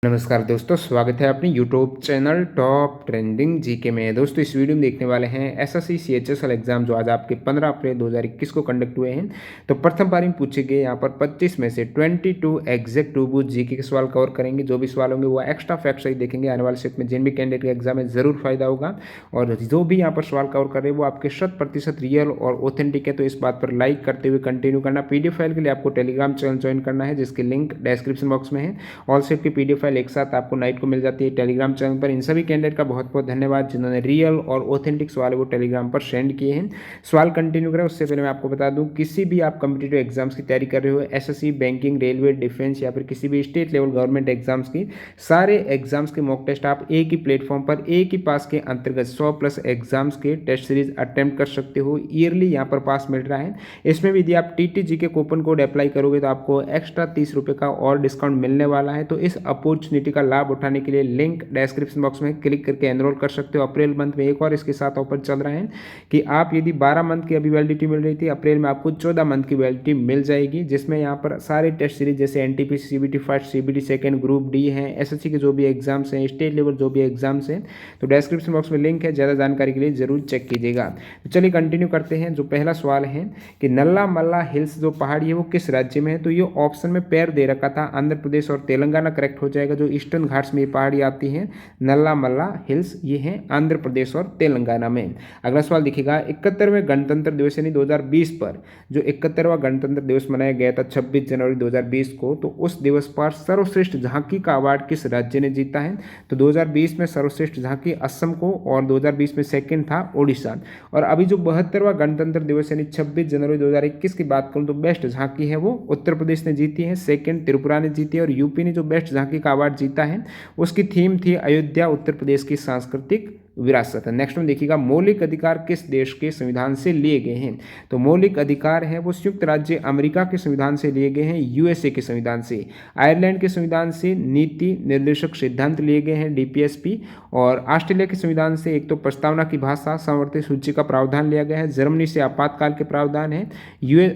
नमस्कार दोस्तों, स्वागत है अपने YouTube channel top trending GK में। दोस्तों इस वीडियो में देखने वाले हैं एसएससी सीएचएसएल एग्जाम जो आज आपके 15 अप्रैल 2021 को कंडक्ट हुए हैं। तो प्रथम पारी में पूछे गए यहाँ पर 25 में से 22 एग्जैक्ट टू जीके के सवाल कवर करेंगे। जो भी सवाल होंगे वो एक्स्ट्रा फैक्ट सही देखेंगे। आने वाले सेट में जिन भी कैंडिडेट के एग्जाम में जरूर फायदा होगा और जो भी यहाँ पर सवाल कवर कर रहे हैं वो आपके 100% रियल और ऑथेंटिक है। तो इस बात पर लाइक करते हुए कंटिन्यू करना। पीडीएफ फाइल के लिए आपको टेलीग्राम चैनल ज्वाइन करना है जिसकी लिंक डिस्क्रिप्शन बॉक्स में है। ऑल सेट की पीडीएफ फाइल एक साथ आपको नाइट को मिल जाती है टेलीग्राम चैनल पर। इन सभी कैंडिडेट का बहुत बहुत धन्यवाद जिन्होंने रियल और ऑथेंटिक सवाल वो टेलीग्राम पर सेंड किए हैं। सवाल कंटिन्यू करें उससे पहले मैं आपको बता दूं, किसी भी आप कॉम्पिटिटिव एग्जाम्स की तैयारी कर रहे हो, एसएससी, बैंकिंग, रेलवे, डिफेंस या फिर किसी भी स्टेट लेवल गवर्नमेंट एग्जाम्स की, सारे एग्जाम्स के मॉक टेस्ट आप एक ही प्लेटफॉर्म पर एक ही पास के अंतर्गत 100+ एग्जाम्स के टेस्ट सीरीज अटेम्प्ट कर सकते हो। ईयरली यहाँ पर पास मिल रहा है। इसमें भी यदि आप टीटीजी के कूपन कोड अप्लाई करोगे तो आपको एक्स्ट्रा 30 रुपये का और डिस्काउंट मिलने वाला है। तो इस अपॉर्चुनिटी का लाभ उठाने के लिए लिंक डिस्क्रिप्शन बॉक्स में क्लिक करके एनरोल कर सकते हो। अप्रैल मंथ में एक और इसके साथ ऑफर चल रहा है कि आप यदि 12 मंथ की अभी वैलिडिटी मिल रही थी, अप्रैल में आपको 14 मंथ की वैलिडिटी मिल जाएगी, जिसमें यहाँ पर सारे टेस्ट सीरीज जैसे NTPC, CBT first, CBT second, group D हैं, एसएससी के जो भी एग्जाम्स हैं, स्टेट लेवल जो भी एग्जाम्स हैं, तो डिस्क्रिप्शन बॉक्स में लिंक है। ज़्यादा जानकारी के लिए जरूर चेक कीजिएगा। तो चलिए कंटिन्यू करते हैं। जो पहला सवाल है कि नल्ला मल्ला हिल्स जो पहाड़ी है वो किस राज्य में है, तो ये ऑप्शन में पैर दे रखा था, आंध्र प्रदेश और तेलंगाना करेक्ट हो जाएगा। जो ईस्टर्न घाट्स में ये पहाड़ी आती है नल्ला मल्ला हिल्स, ये हैं आंध्र प्रदेश और तेलंगाना में। अगला सवाल देखिएगा, 71वें गणतंत्र दिवस यानी 2020 पर जो 71वां गणतंत्र दिवस मनाया गया था 26 जनवरी 2020 को, तो उस दिवस पर सर्वश्रेष्ठ झांकी का अवार्ड किस राज्य ने जीता है, तो 2020 में सर्वश्रेष्ठ झांकी असम को और 2020 में सेकंड था ओडिशा। और अभी जो 72वां गणतंत्र दिवस यानी 26 जनवरी 2021 की बात करूं तो बेस्ट झांकी है वो उत्तर प्रदेश ने जीती है, सेकंड त्रिपुरा ने जीती है और यूपी ने जो बेस्ट झांकी का अवार्ड जीता है उसकी थीम थी अयोध्या उत्तर प्रदेश की सांस्कृतिक विरासत है। नेक्स्ट में देखिएगा, मौलिक अधिकार किस देश के संविधान से लिए गए हैं, तो मौलिक अधिकार है वो संयुक्त राज्य अमेरिका के संविधान से लिए गए हैं, यूएसए के संविधान से, आयरलैंड के संविधान से नीति निर्देशक सिद्धांत लिए गए हैं डीपीएसपी, और ऑस्ट्रेलिया के संविधान से एक तो प्रस्तावना की भाषा समवर्ती सूची का प्रावधान लिया गया है, जर्मनी से आपातकाल के प्रावधान है,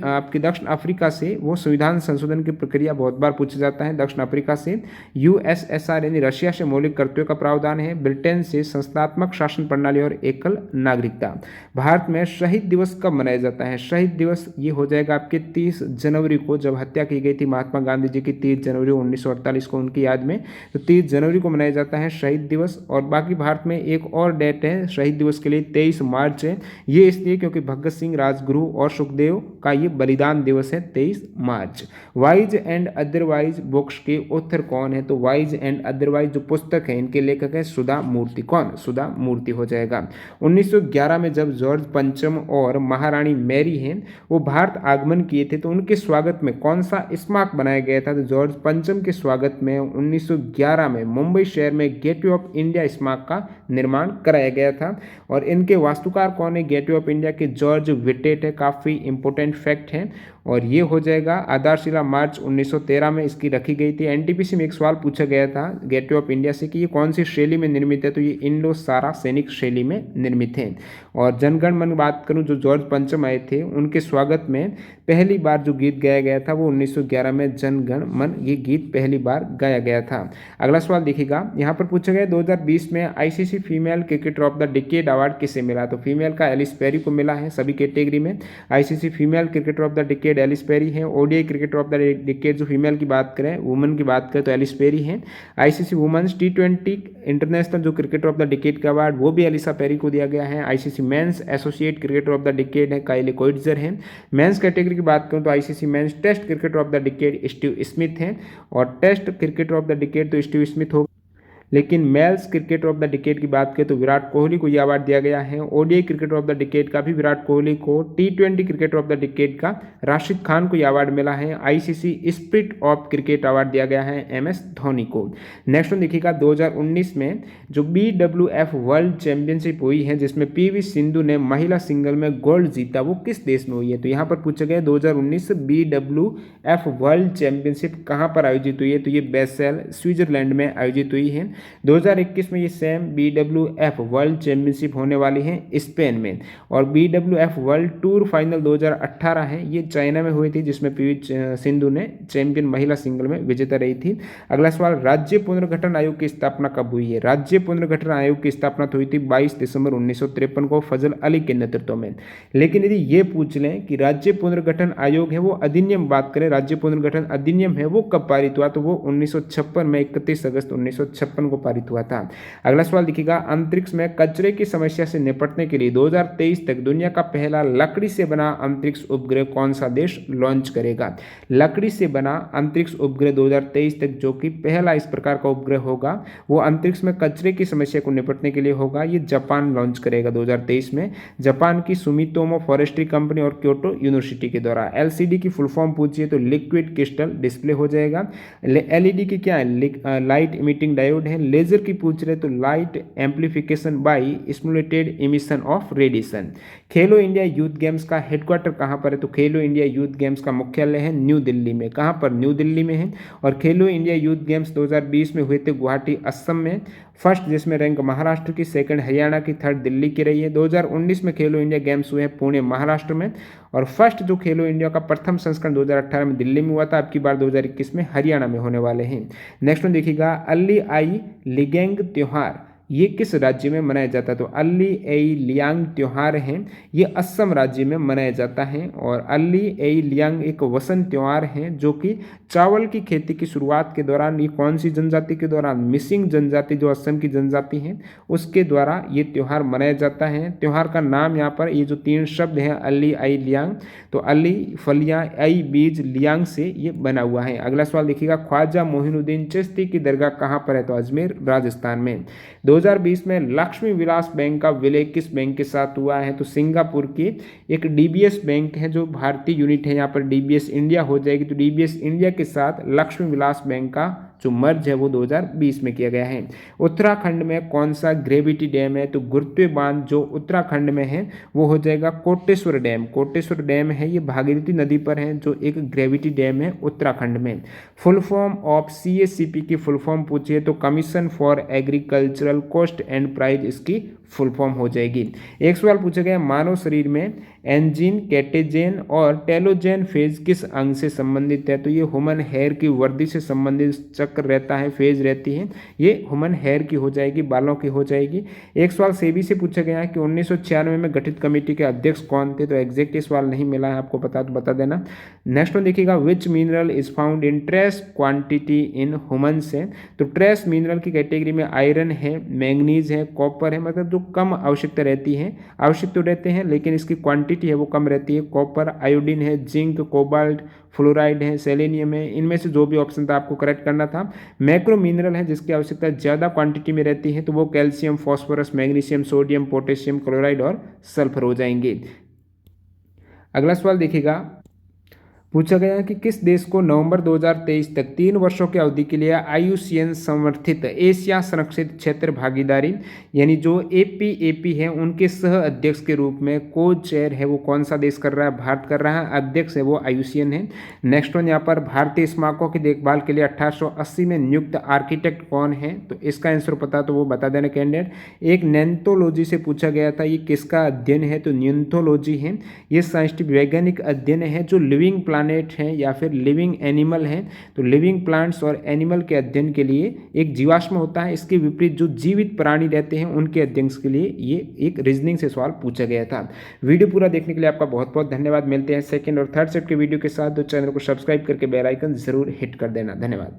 आपके दक्षिण अफ्रीका से वो संविधान संशोधन की प्रक्रिया बहुत बार पूछा जाता है दक्षिण अफ्रीका से, यूएसएसआर यानी रशिया से मौलिक कर्तव्यों का प्रावधान है, ब्रिटेन से संस्थात्मक शासन प्रणाली और एकल नागरिकता। भारत में शहीद दिवस कब मनाया जाता है, शहीद दिवस ये हो जाएगा आपके 30 जनवरी को, जब हत्या की गई थी महात्मा गांधी जी की 30 जनवरी 1948 को उनकी याद में, तो 30 जनवरी को मनाया जाता है शहीद दिवस। और बाकी भारत में एक और डेट है शहीद दिवस के लिए 23 मार्च है, ये इसलिए क्योंकि भगत सिंह, राजगुरु और सुखदेव का ये बलिदान दिवस है 23 मार्च। वाइज एंड अदरवाइज बुक्स के ऑथर कौन है, तो वाइज एंड अदरवाइज जो पुस्तक है इनके लेखक है सुधा मूर्ति। कौन, सुधा मूर्ति हो जाएगा। 1911 में जब जॉर्ज पंचम और महारानी मैरी हैं वो भारत आगमन किए थे तो उनके स्वागत में कौन सा स्मारक बनाया गया था, तो जॉर्ज पंचम के स्वागत में 1911 में मुंबई शहर में गेटवे ऑफ इंडिया स्मारक का निर्माण कराया गया था। और इनके वास्तुकार कौन है गेटवे ऑफ इंडिया के, जॉर्ज विटेट है, काफ़ी इंपॉर्टेंट फैक्ट है। और ये हो जाएगा आधारशिला मार्च 1913 में इसकी रखी गई थी। एनटीपीसी में एक सवाल पूछा गया था गेटवे ऑफ इंडिया से कि ये कौन सी शैली में निर्मित है, तो ये इंडो सारा सैनिक शैली में निर्मित है। और जनगण मन बात करूं, जो जॉर्ज पंचम आए थे उनके स्वागत में पहली बार जो गीत गाया गया था वो 1911 में जनगण मन, ये गीत पहली बार गाया गया था। अगला सवाल देखिएगा, यहाँ पर पूछा गया 2020 में ICC female cricketer of the decade award किसे मिला, तो फीमेल का एलिस पेरी को मिला है सभी कैटेगरी में। ICC female cricketer of the decade Ellyse Perry है। ODI cricketer of the decade जो फीमेल की बात करें, वुमेन की बात करें तो एलिस पेरी है। आईसीसी वुमेन्स टी20 इंटरनेशनल जो क्रिकेटर ऑफ द डिकेड का अवार्ड वो भी एलिसा पेरी को दिया गया है। ICC men's associate cricketer of the decade है काइली कोइट्जर है। मेंस कैटेगरी की बात करूं तो ICC men's Test cricketer of the decade Steve Smith है, और Test cricketer of the decade तो स्टीव स्मिथ हो, लेकिन males cricketer of the decade की बात करें तो विराट कोहली को यह अवार्ड दिया गया है। ODI cricketer of the decade का भी विराट कोहली को, टी20 क्रिकेटर ऑफ द डिकेड का राशिद खान को यह अवार्ड मिला है। ICC spirit of cricket award दिया गया है एमएस धोनी को। नेक्स्ट वन देखिएगा, 2019 में जो बीडब्ल्यूएफ वर्ल्ड चैंपियनशिप हुई है जिसमें पीवी सिंधु ने महिला सिंगल में गोल्ड जीता, वो किस देश में हुई है, तो यहाँ पर पूछा गया 2019 बीडब्ल्यूएफ वर्ल्ड चैंपियनशिप कहाँ पर आयोजित हुई है, तो ये बेसेल स्विट्जरलैंड में आयोजित हुई है। 2021 में ये सेम BWF वर्ल्ड चैंपियनशिप होने वाली है स्पेन में, और BWF वर्ल्ड टूर फाइनल 2018 है, ये चाइना में हुई थी, जिसमें पीवी सिंधु ने चैंपियन महिला सिंगल में विजेता रही थी। अगला सवाल, राज्य पुनर्गठन आयोग की स्थापना कब हुई है? राज्य पुनर्गठन आयोग की स्थापना हुई थी 22 दिसंबर 1953 को फजल अली के नेतृत्व में। लेकिन यदि ये पूछ लें कि राज्य पुनर्गठन आयोग है वो अधिनियम बात करें, राज्य पुनर्गठन अधिनियम है वो कब पारित हुआ, तो वो 1956 में 31 अगस्त 1956 को पारित हुआ था। अगला सवाल देखिएगा, अंतरिक्ष में कचरे की समस्या से निपटने के लिए 2023 तक दुनिया का पहला लकड़ी से बना अंतरिक्ष उपग्रह कौन सा देश लॉन्च करेगा? लकड़ी से बना अंतरिक्ष उपग्रह 2023 तक जो कि पहला इस प्रकार का उपग्रह होगा वो अंतरिक्ष में कचरे की समस्या को निपटने के लिए होगा, ये जापान लॉन्च करेगा 2023 में। जापान की सुमितोमो फॉरेस्ट्री कंपनी और क्योटो यूनिवर्सिटी के द्वारा। एलसीडी की फुल फॉर्म पूछिए तो लिक्विड क्रिस्टल डिस्प्ले हो जाएगा। एलईडी की क्या है? लाइट इमिटिंग डायोड है। लेजर की पूछ रहे तो light amplification by stimulated emission of radiation. Khelo India youth games का हेडक्वार्टर कहाँ पर है? तो खेलो इंडिया यूथ गेम्स का मुख्यालय है न्यू दिल्ली में। कहाँ पर? न्यू दिल्ली में है। और खेलो इंडिया यूथ गेम्स 2020 में हुए थे गुवाहाटी असम में। फर्स्ट जिसमें रैंक महाराष्ट्र की, सेकंड हरियाणा की, थर्ड दिल्ली की रही है। 2019 में खेलो इंडिया गेम्स हुए हैं पुणे महाराष्ट्र में, और फर्स्ट जो खेलो इंडिया का प्रथम संस्करण 2018 में दिल्ली में हुआ था, अब की बार 2021 में हरियाणा में होने वाले हैं। नेक्स्ट वन देखिएगा, अल्ली आई लिगेंग त्योहार ये किस राज्य में मनाया जाता है? तो अल्ली एई लियांग त्योहार है, ये असम राज्य में मनाया जाता है। और अल्ली एई लियांग एक वसंत त्योहार है जो कि चावल की खेती की शुरुआत के दौरान, ये कौन सी जनजाति के दौरान? मिसिंग जनजाति जो असम की जनजाति है उसके द्वारा ये त्यौहार मनाया जाता है। त्यौहार का नाम यहाँ पर ये जो तीन शब्द हैं अल्ली आई लियांग, तो अल्ली फलियाँ आई बीज लियांग से ये बना हुआ है। अगला सवाल देखिएगा, ख्वाजा मोहिनुद्दीन चिश्ती की दरगाह कहाँ पर है? तो अजमेर राजस्थान में। 2020 में लक्ष्मी विलास बैंक का विलय किस बैंक के साथ हुआ है? तो सिंगापुर की एक डीबीएस बैंक है जो भारतीय यूनिट है, यहाँ पर डीबीएस इंडिया हो जाएगी, तो डीबीएस इंडिया के साथ लक्ष्मी विलास बैंक का जो मर्ज है वो 2020 में किया गया है। उत्तराखंड में कौन सा ग्रेविटी डैम है? तो गुरुत्वीय बांध जो उत्तराखंड में है वो हो जाएगा कोटेश्वर डैम। कोटेश्वर डैम है ये भागीरथी नदी पर है, जो एक ग्रेविटी डैम है उत्तराखंड में। फुल फॉर्म ऑफ CACP की फुल फॉर्म पूछिए तो commission for agricultural cost and price इसकी फुल फॉर्म हो जाएगी। एक सवाल पूछा गया, मानव शरीर में एंजीन, कैटेजेन और टेलोजेन फेज किस अंग से संबंधित है? तो ये ह्यूमन हेयर की वर्दी से संबंधित चक्र रहता है, फेज रहती है, ये ह्यूमन हेयर की हो जाएगी, बालों की हो जाएगी। एक सवाल सेबी से पूछा गया है कि 1996 में गठित कमेटी के अध्यक्ष कौन थे? तो एग्जैक्ट सवाल नहीं मिला है, आपको पता तो बता देना। नेक्स्ट वन देखिएगा, विच mineral is found in trace quantity in humans है? तो ट्रेस मिनरल की कैटेगरी में आयरन है, मैंगनीज है, कॉपर है, मतलब जो कम आवश्यकता रहती है, आवश्यक तो रहते हैं लेकिन इसकी क्वांटिटी है वो कम रहती है। कॉपर, आयोडीन है, जिंक, कोबाल्ट, फ्लोराइड है, सेलेनियम है, इनमें से जो भी ऑप्शन था आपको करेक्ट करना था। मैक्रो मिनरल है जिसकी आवश्यकता ज़्यादा क्वांटिटी में रहती है, तो वो calcium, phosphorus, magnesium, sodium, potassium, chloride और सल्फर हो जाएंगे। अगला सवाल देखिएगा, पूछा गया कि किस देश को नवंबर 2023 तक 3 वर्षों की अवधि के लिए IUCN समर्थित एशिया संरक्षित क्षेत्र भागीदारी यानी जो APAP है उनके सह अध्यक्ष के रूप में को चेयर है वो कौन सा देश कर रहा है? भारत कर रहा है। अध्यक्ष है वो IUCN है। नेक्स्ट वन यहाँ पर, भारतीय स्मारकों की देखभाल के लिए 1880 में नियुक्त आर्किटेक्ट कौन है? तो इसका आंसर पता तो वो बता देना कैंडिडेट। एक नेंथोलॉजी से पूछा गया था, ये किसका अध्ययन है? तो न्यूनथोलॉजी है, ये साइंटिफिक वैज्ञानिक अध्ययन है जो लिविंग प्लांट है या फिर लिविंग एनिमल है। तो लिविंग प्लांट्स और एनिमल के अध्ययन के लिए एक जीवाश्म होता है, इसके विपरीत जो जीवित प्राणी रहते हैं उनके अध्ययन के लिए ये एक रीजनिंग से सवाल पूछा गया था। वीडियो पूरा देखने के लिए आपका बहुत बहुत धन्यवाद। मिलते हैं सेकंड और थर्ड सेट के वीडियो के साथ। तो चैनल को सब्सक्राइब करके बेल आइकन जरूर हिट कर देना। धन्यवाद।